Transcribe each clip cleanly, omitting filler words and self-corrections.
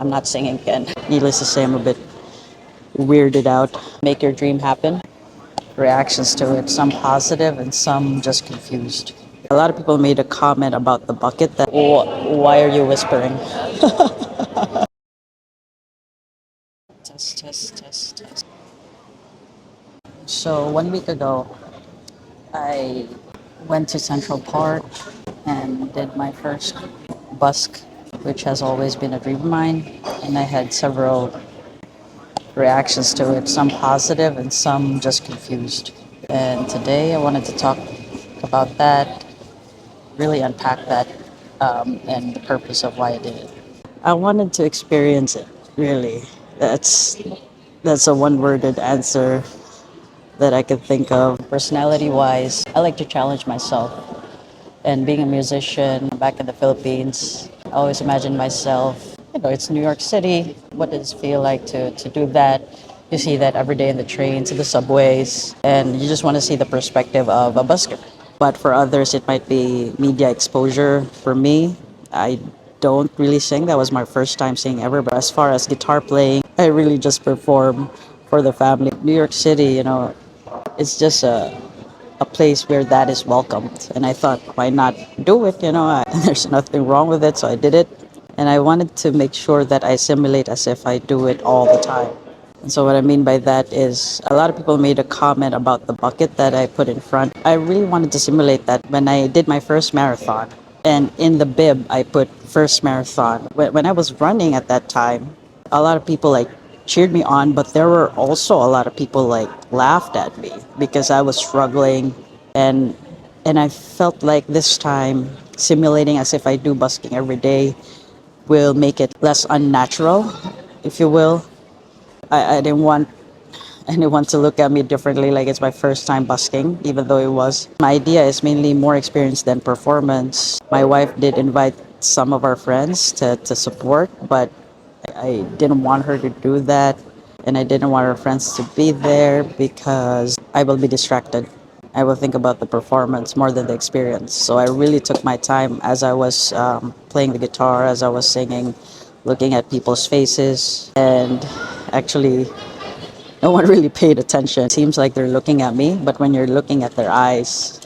I'm not singing again. Needless to say, I'm a bit weirded out. Make your dream happen. Reactions to it, some positive and some just confused. A lot of people made a comment about the bucket that, why are you whispering? Test, test, test, test. So 1 week ago, I went to Central Park and did my first busk, which has always been a dream of mine. And I had several reactions to it, some positive and some just confused. And today I wanted to talk about that, really unpack that, and the purpose of why I did it. I wanted to experience it, really. That's that's a one-worded answer that I could think of. Personality wise, I like to challenge myself. And being a musician back in the Philippines, I always imagine myself, it's New York City. What does it feel like to do that? You see that every day in the trains, in the subways, and you just want to see the perspective of a busker. But for others, it might be media exposure. For me, I don't really sing. That was my first time singing ever. But as far as guitar playing, I really just perform for the family. New York City, it's just a place where that is welcomed. And I thought, why not do it? There's nothing wrong with it, so I did it. And I wanted to make sure that I simulate as if I do it all the time. And so what I mean by that is a lot of people made a comment about the bucket that I put in front. I really wanted to simulate that when I did my first marathon. And in the bib, I put first marathon. When I was running at that time, a lot of people cheered me on, but there were also a lot of people laughed at me because I was struggling, and I felt like this time simulating as if I do busking every day will make it less unnatural, if you will. I didn't want anyone to look at me differently like it's my first time busking, even though it was. My idea is mainly more experience than performance. My wife did invite some of our friends to support, but I didn't want her to do that, and I didn't want her friends to be there because I will be distracted. I will think about the performance more than the experience. So I really took my time as I was playing the guitar, as I was singing, looking at people's faces, and actually no one really paid attention. It seems like they're looking at me, but when you're looking at their eyes,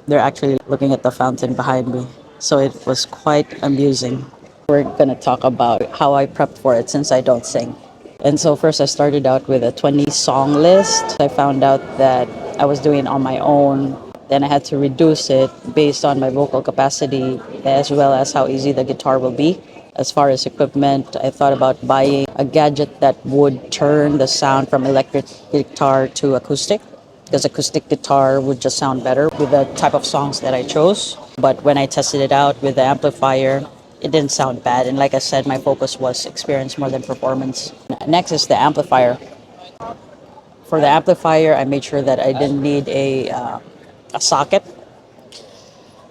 they're actually looking at the fountain behind me. So it was quite amusing. We're going to talk about how I prepped for it since I don't sing. And so first I started out with a 20 song list. I found out that I was doing it on my own. Then I had to reduce it based on my vocal capacity as well as how easy the guitar will be. As far as equipment, I thought about buying a gadget that would turn the sound from electric guitar to acoustic, because acoustic guitar would just sound better with the type of songs that I chose. But when I tested it out with the amplifier, it didn't sound bad. And like I said, my focus was experience more than performance. Next is the amplifier. For the amplifier, I made sure that I didn't need a socket.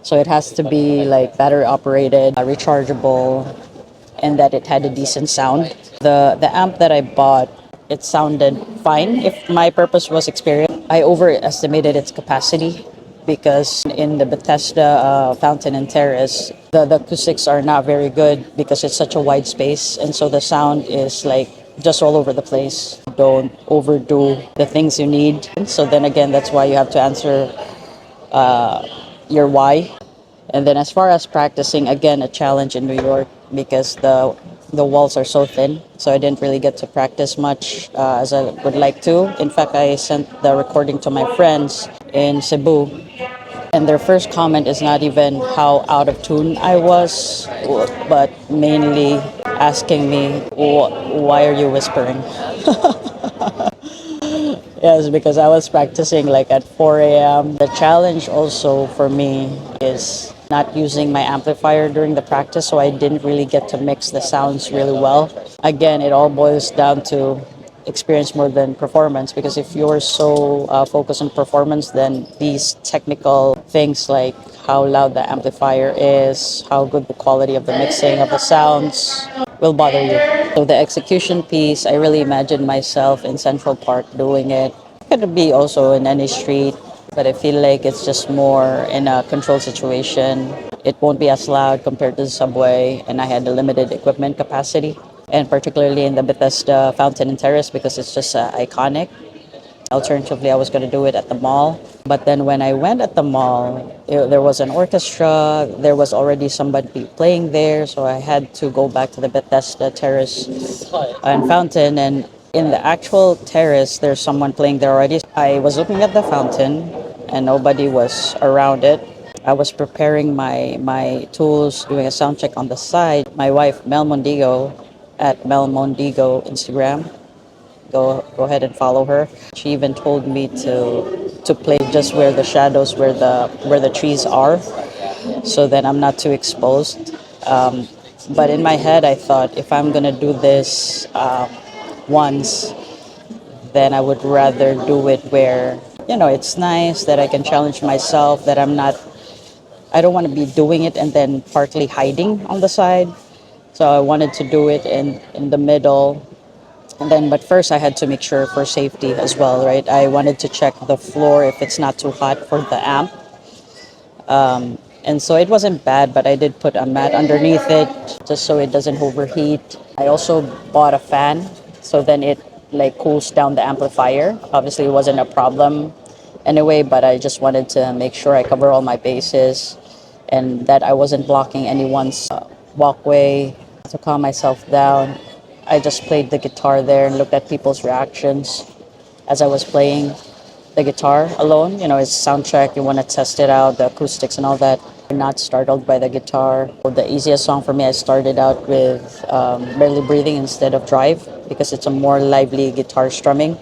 So it has to be battery operated, rechargeable, and that it had a decent sound. The amp that I bought, it sounded fine. If my purpose was experience, I overestimated its capacity because in the Bethesda Fountain and Terrace, the acoustics are not very good because it's such a wide space, and so the sound is just all over the place. Don't overdo the things you need. So then again, that's why you have to answer your why. And then as far as practicing, again, a challenge in New York because the walls are so thin. So I didn't really get to practice much as I would like to. In fact, I sent the recording to my friends in Cebu, and their first comment is not even how out of tune I was, but mainly asking me, why are you whispering? Yes, because I was practicing at 4 a.m. The challenge also for me is not using my amplifier during the practice, so I didn't really get to mix the sounds really well. Again, it all boils down to experience more than performance, because if you're so focused on performance, then these technical things like how loud the amplifier is, how good the quality of the mixing of the sounds will bother you. So the execution piece, I really imagine myself in Central Park doing it. It could be also in any street, but I feel like it's just more in a controlled situation. It won't be as loud compared to the subway, and I had a limited equipment capacity. and particularly in the Bethesda Fountain and Terrace because it's just iconic. Alternatively, I was going to do it at the mall. But then when I went at the mall, there was an orchestra, there was already somebody playing there, so I had to go back to the Bethesda Terrace and Fountain. And in the actual terrace, there's someone playing there already. I was looking at the fountain and nobody was around it. I was preparing my tools, doing a sound check on the side. My wife, Mel Mondigo, at Mel Mondigo Instagram, go ahead and follow her. She even told me to play just where the shadows, where the trees are, so that I'm not too exposed. But in my head, I thought if I'm gonna do this once, then I would rather do it where it's nice that I can challenge myself. That I don't want to be doing it and then partly hiding on the side. So I wanted to do it in the middle. And then, but first I had to make sure for safety as well, right? I wanted to check the floor if it's not too hot for the amp. And so it wasn't bad, but I did put a mat underneath it just so it doesn't overheat. I also bought a fan so then it like cools down the amplifier. Obviously, it wasn't a problem anyway, but I just wanted to make sure I cover all my bases and that I wasn't blocking anyone's walkway. To calm myself down, I just played the guitar there and looked at people's reactions as I was playing the guitar alone. It's sound check, you want to test it out, the acoustics and all that. I'm not startled by the guitar. The easiest song for me, I started out with Barely Breathing instead of Drive because it's a more lively guitar strumming.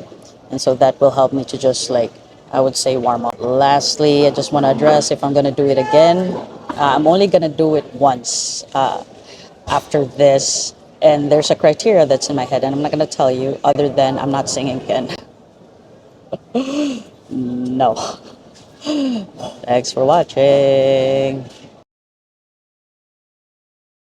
And so that will help me to just I would say warm up. Lastly, I just want to address if I'm going to do it again, I'm only going to do it once after this. And there's a criteria that's in my head, and I'm not going to tell you other than I'm not singing again. No. Thanks for watching.